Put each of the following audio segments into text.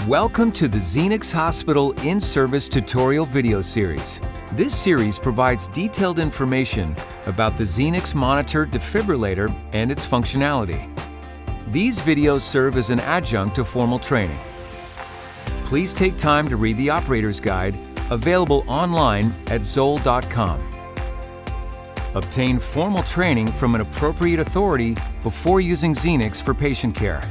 Welcome to the Zenix Hospital in-service tutorial video series. This series provides detailed information about the Zenix monitor defibrillator and its functionality. These videos serve as an adjunct to formal training. Please take time to read the operator's guide available online at zoll.com. Obtain formal training from an appropriate authority before using Zenix for patient care.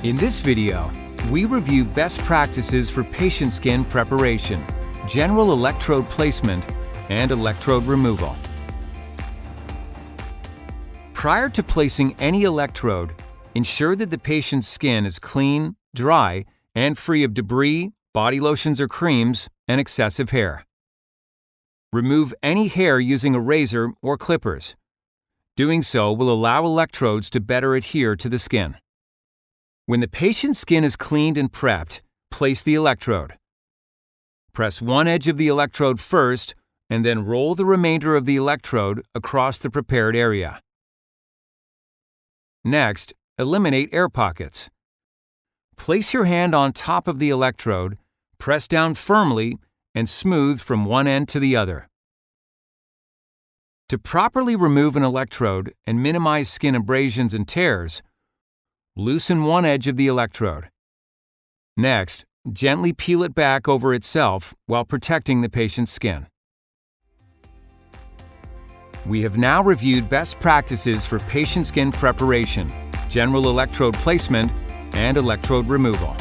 In this video, we review best practices for patient skin preparation, general electrode placement, and electrode removal. Prior to placing any electrode, ensure that the patient's skin is clean, dry, and free of debris, body lotions or creams, and excessive hair. Remove any hair using a razor or clippers. Doing so will allow electrodes to better adhere to the skin. When the patient's skin is cleaned and prepped, place the electrode. Press one edge of the electrode first and then roll the remainder of the electrode across the prepared area. Next, eliminate air pockets. Place your hand on top of the electrode, press down firmly, and smooth from one end to the other. To properly remove an electrode and minimize skin abrasions and tears, loosen one edge of the electrode. Next, gently peel it back over itself while protecting the patient's skin. We have now reviewed best practices for patient skin preparation, general electrode placement, and electrode removal.